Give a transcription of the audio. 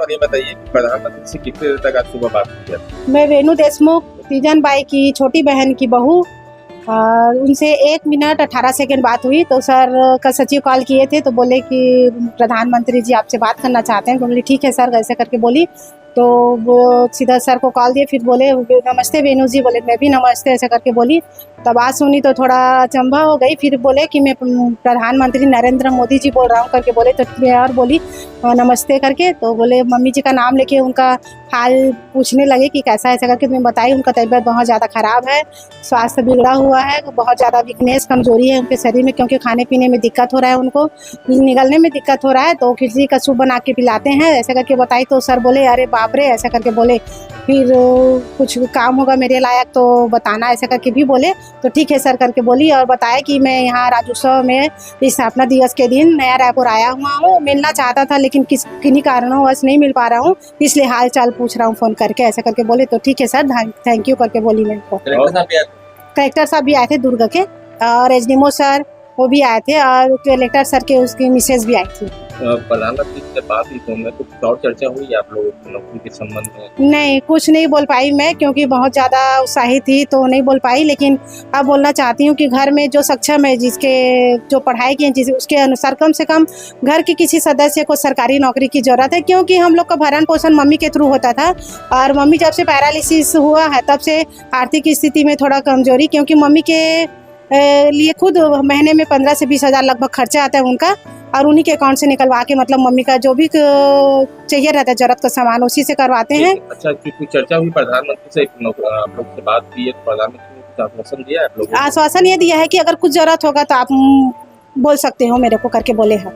और ये बताइए कि प्रधानमंत्री से कितने देर तक आज सुबह बात की है? मैं वेणु देशमुख, तीजन बाई की छोटी बहन की बहू, उनसे 1 मिनट 18 सेकंड बात हुई। तो सर का सचिव कॉल किए थे तो बोले कि प्रधानमंत्री जी आपसे बात करना चाहते हैं। तो बोली ठीक है सर, ऐसे करके बोली। तो वो सीधा सर को कॉल दिए, फिर बोले नमस्ते वेणु जी, बोले मैं भी नमस्ते, ऐसे करके बोली। तब बात सुनी तो थोड़ा अचंभा हो गई। फिर बोले कि मैं प्रधानमंत्री नरेंद्र मोदी जी बोल रहा हूँ करके बोले। तो मैं और बोली नमस्ते करके। तो बोले मम्मी जी का नाम लेके उनका हाल पूछने लगे कि कैसा ऐसा करके। मैं बताई उनका तबीयत बहुत ज़्यादा ख़राब है, स्वास्थ्य बिगड़ा हुआ है, बहुत ज़्यादा वीकनेस कमजोरी है उनके शरीर में, क्योंकि खाने पीने में दिक्कत हो रहा है, उनको निगलने में दिक्कत हो रहा है। तो खिचड़ी का सूप बना के पिलाते हैं, ऐसा करके बताई। तो सर बोले अरे बाप रे, ऐसा करके बोले। फिर कुछ काम होगा मेरे लायक तो बताना, ऐसा करके भी बोले। तो ठीक है सर करके बोली और बताया कि मैं यहाँ राज्योत्सव में स्थापना दिवस के दिन नया रायपुर आया हुआ हूँ, मिलना चाहता था लेकिन किन्हीं कारणोंवश नहीं मिल पा रहा हूँ, इसलिए हाल चाल पूछ रहा हूँ फ़ोन करके, ऐसा करके बोले। तो ठीक है सर, थैंक यू करके बोली मेरे को। कलेक्टर साहब भी आए थे दुर्ग के, और एसडीएमओ सर वो भी आए थे, और कलेक्टर सर के उसकी मिसेज भी आई थी। प्रधानमंत्री से बात हुई तो उनमें कुछ और चर्चा हुई आप लोगों की नौकरी के संबंध में? नहीं, कुछ नहीं बोल पाई मैं, क्योंकि बहुत ज़्यादा उत्साहित थी तो नहीं बोल पाई। लेकिन अब बोलना चाहती हूँ कि घर में जो सक्षम है, जिसके जो पढ़ाई की है, उसके अनुसार कम से कम घर के किसी सदस्य को सरकारी नौकरी की ज़रूरत है, क्योंकि हम लोग का भरण पोषण मम्मी के थ्रू होता था। और मम्मी जब से पैरालिसिस हुआ है तब से आर्थिक स्थिति में थोड़ा कमजोरी, क्योंकि मम्मी के लिए खुद महीने में 15 से 20 हज़ार लगभग खर्चा आता है उनका, और उन्हीं के अकाउंट से निकलवा के, मतलब मम्मी का जो भी चाहिए रहता है जरूरत का सामान उसी से करवाते हैं। अच्छा, कुछ चर्चा हुई प्रधानमंत्री से, आप लोग से बात की है तो प्रधानमंत्री ने कुछ आश्वासन दिया है आप लोगों को? आश्वासन ये दिया है कि अगर कुछ जरूरत होगा तो आप बोल सकते हो मेरे को करके बोले हैं।